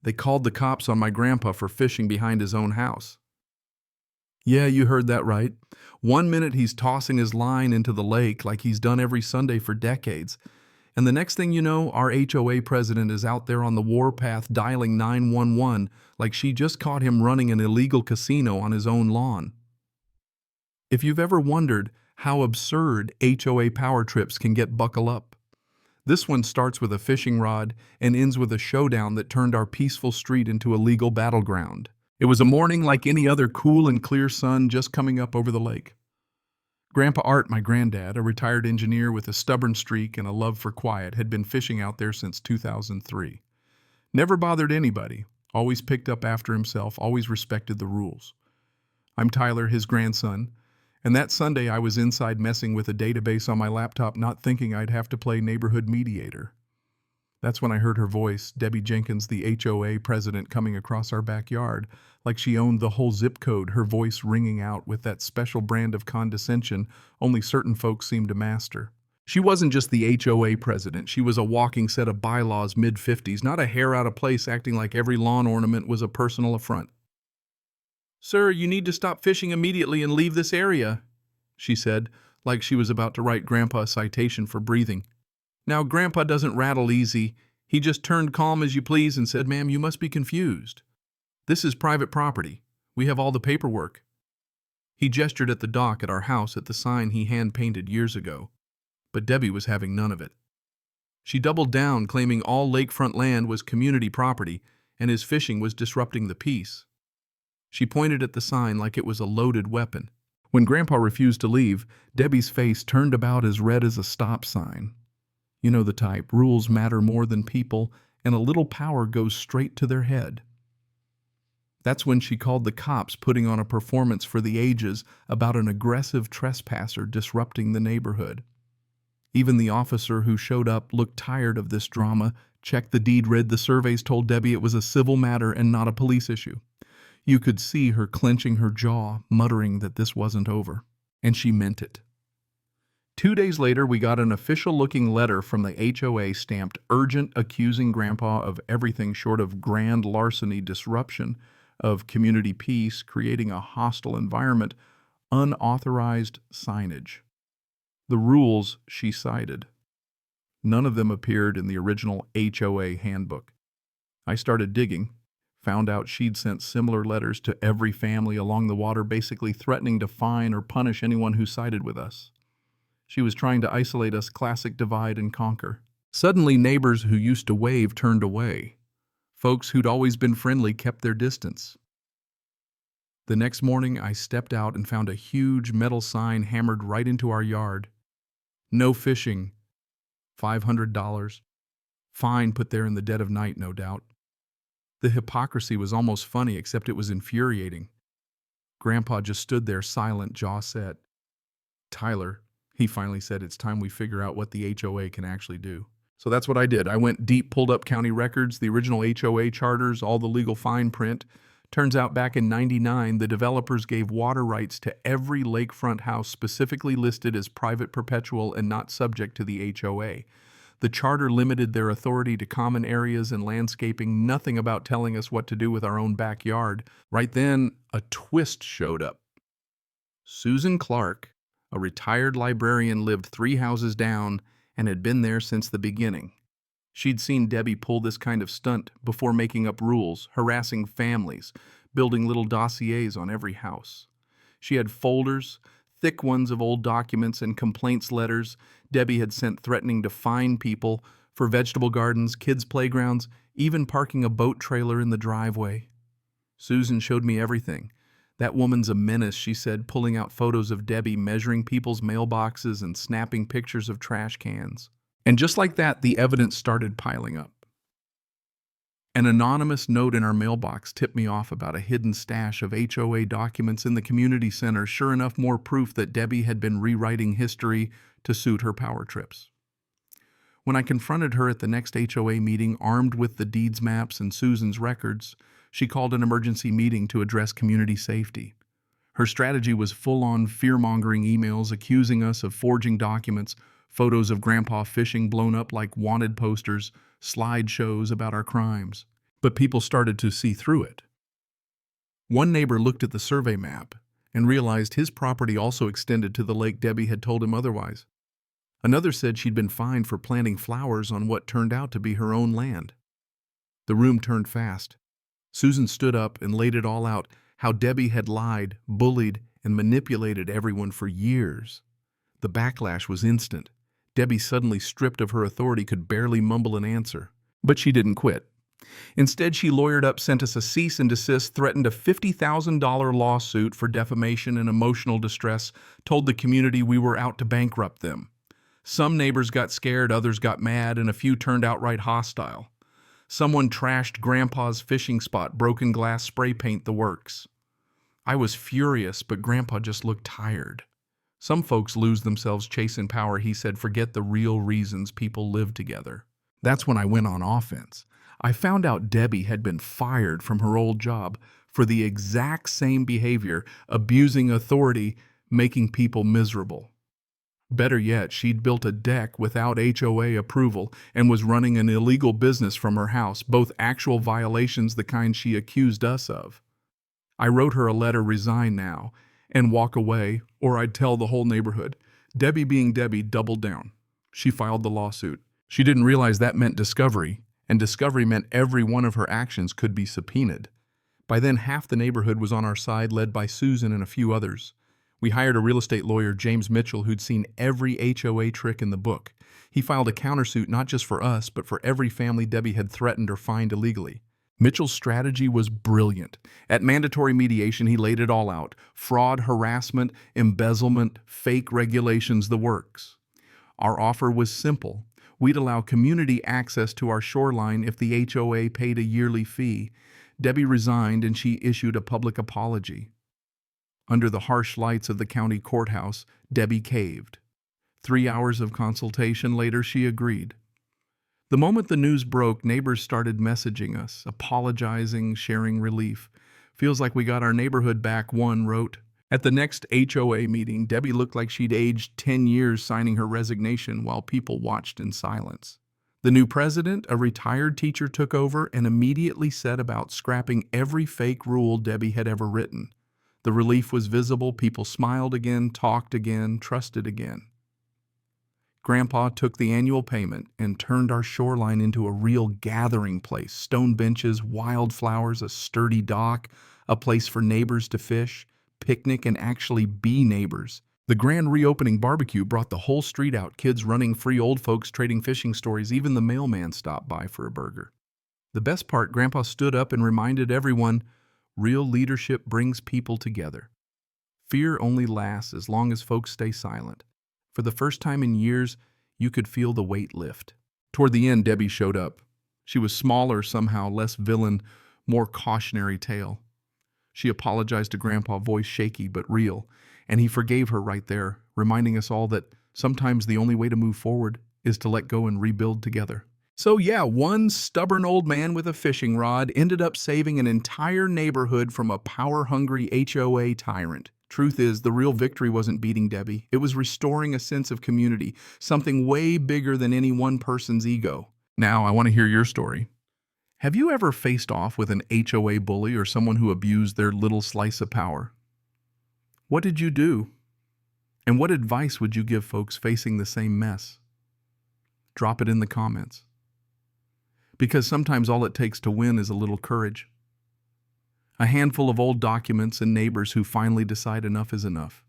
They called the cops on my grandpa for fishing behind his own house. Yeah, you heard that right. One minute he's tossing his line into the lake like he's done every Sunday for decades. And the next thing you know, our HOA president is out there on the warpath dialing 911 like she just caught him running an illegal casino on his own lawn. If you've ever wondered how absurd HOA power trips can get, buckle up. This one starts with a fishing rod and ends with a showdown that turned our peaceful street into a legal battleground. It was a morning like any other, cool and clear sun just coming up over the lake. Grandpa Art, my granddad, a retired engineer with a stubborn streak and a love for quiet, had been fishing out there since 2003. Never bothered anybody, always picked up after himself, always respected the rules. I'm Tyler, his grandson, and that Sunday I was inside messing with a database on my laptop, not thinking I'd have to play neighborhood mediator. That's when I heard her voice, Debbie Jenkins, the HOA president, coming across our backyard, like she owned the whole zip code, her voice ringing out with that special brand of condescension only certain folks seem to master. She wasn't just the HOA president, she was a walking set of bylaws, mid-50s, not a hair out of place, acting like every lawn ornament was a personal affront. "Sir, you need to stop fishing immediately and leave this area," she said, like she was about to write Grandpa a citation for breathing. Now, Grandpa doesn't rattle easy. He just turned calm as you please and said, "Ma'am, you must be confused. This is private property. We have all the paperwork." He gestured at the dock at our house at the sign he hand-painted years ago. But Debbie was having none of it. She doubled down, claiming all lakefront land was community property and his fishing was disrupting the peace. She pointed at the sign like it was a loaded weapon. When Grandpa refused to leave, Debbie's face turned about as red as a stop sign. You know the type, rules matter more than people, and a little power goes straight to their head. That's when she called the cops, putting on a performance for the ages about an aggressive trespasser disrupting the neighborhood. Even the officer who showed up looked tired of this drama, checked the deed, read the surveys, told Debbie it was a civil matter and not a police issue. You could see her clenching her jaw, muttering that this wasn't over. And she meant it. 2 days later, we got an official-looking letter from the HOA stamped urgent, accusing Grandpa of everything short of grand larceny, disruption of community peace, creating a hostile environment, unauthorized signage. The rules she cited. None of them appeared in the original HOA handbook. I started digging, found out she'd sent similar letters to every family along the water, basically threatening to fine or punish anyone who sided with us. She was trying to isolate us, classic divide and conquer. Suddenly, neighbors who used to wave turned away. Folks who'd always been friendly kept their distance. The next morning, I stepped out and found a huge metal sign hammered right into our yard. No fishing. $500. Fine put there in the dead of night, no doubt. The hypocrisy was almost funny, except it was infuriating. Grandpa just stood there, silent, jaw set. "Tyler," he finally said, "it's time we figure out what the HOA can actually do." So that's what I did. I went deep, pulled up county records, the original HOA charters, all the legal fine print. Turns out back in '99, the developers gave water rights to every lakefront house specifically listed as private perpetual and not subject to the HOA. The charter limited their authority to common areas and landscaping, nothing about telling us what to do with our own backyard. Right then, a twist showed up. Susan Clark, a retired librarian, lived 3 houses down and had been there since the beginning. She'd seen Debbie pull this kind of stunt before, making up rules, harassing families, building little dossiers on every house. She had folders, thick ones of old documents and complaints letters Debbie had sent threatening to fine people for vegetable gardens, kids' playgrounds, even parking a boat trailer in the driveway. Susan showed me everything. "That woman's a menace," she said, pulling out photos of Debbie measuring people's mailboxes and snapping pictures of trash cans. And just like that, the evidence started piling up. An anonymous note in our mailbox tipped me off about a hidden stash of HOA documents in the community center. Sure enough, more proof that Debbie had been rewriting history to suit her power trips. When I confronted her at the next HOA meeting, armed with the deeds maps and Susan's records, she called an emergency meeting to address community safety. Her strategy was full-on fear-mongering emails accusing us of forging documents, photos of Grandpa fishing blown up like wanted posters, slideshows about our crimes. but people started to see through it. One neighbor looked at the survey map and realized his property also extended to the lake. Debbie had told him otherwise. Another said she'd been fined for planting flowers on what turned out to be her own land. The room turned fast. Susan stood up and laid it all out, how Debbie had lied, bullied, and manipulated everyone for years. The backlash was instant. Debbie, suddenly stripped of her authority, could barely mumble an answer. But she didn't quit. Instead, she lawyered up, sent us a cease and desist, threatened a $50,000 lawsuit for defamation and emotional distress, told the community we were out to bankrupt them. Some neighbors got scared, others got mad, and a few turned outright hostile. Someone trashed Grandpa's fishing spot, broken glass, spray paint, the works. I was furious, but Grandpa just looked tired. Some folks lose themselves chasing power, he said. Forget the real reasons people live together. That's when I went on offense. I found out Debbie had been fired from her old job for the exact same behavior, abusing authority, making people miserable. Better yet, she'd built a deck without HOA approval and was running an illegal business from her house, both actual violations, the kind she accused us of. I wrote her a letter, resign now, and walk away, or I'd tell the whole neighborhood. Debbie, being Debbie, doubled down. She filed the lawsuit. She didn't realize that meant discovery, and discovery meant every one of her actions could be subpoenaed. By then, half the neighborhood was on our side, led by Susan and a few others. We hired a real estate lawyer, James Mitchell, who'd seen every HOA trick in the book. He filed a countersuit not just for us, but for every family Debbie had threatened or fined illegally. Mitchell's strategy was brilliant. At mandatory mediation, he laid it all out. Fraud, harassment, embezzlement, fake regulations, the works. Our offer was simple. We'd allow community access to our shoreline if the HOA paid a yearly fee. Debbie resigned and she issued a public apology. Under the harsh lights of the county courthouse, Debbie caved. 3 hours of consultation later, she agreed. The moment the news broke, neighbors started messaging us, apologizing, sharing relief. Feels like we got our neighborhood back, one wrote. At the next HOA meeting, Debbie looked like she'd aged 10 years, signing her resignation while people watched in silence. The new president, a retired teacher, took over and immediately set about scrapping every fake rule Debbie had ever written. The relief was visible. People smiled again, talked again, trusted again. Grandpa took the annual payment and turned our shoreline into a real gathering place. Stone benches, wildflowers, a sturdy dock, a place for neighbors to fish, picnic, and actually be neighbors. The grand reopening barbecue brought the whole street out, kids running free, old folks trading fishing stories. Even the mailman stopped by for a burger. The best part, Grandpa stood up and reminded everyone, real leadership brings people together. Fear only lasts as long as folks stay silent. For the first time in years, you could feel the weight lift. Toward the end, Debbie showed up. She was smaller somehow, less villain, more cautionary tale. She apologized to Grandpa, voice shaky but real, and he forgave her right there, reminding us all that sometimes the only way to move forward is to let go and rebuild together. So yeah, one stubborn old man with a fishing rod ended up saving an entire neighborhood from a power-hungry HOA tyrant. Truth is, the real victory wasn't beating Debbie. It was restoring a sense of community, something way bigger than any one person's ego. Now, I want to hear your story. Have you ever faced off with an HOA bully or someone who abused their little slice of power? What did you do? And what advice would you give folks facing the same mess? Drop it in the comments. Because sometimes all it takes to win is a little courage. A handful of old documents and neighbors who finally decide enough is enough.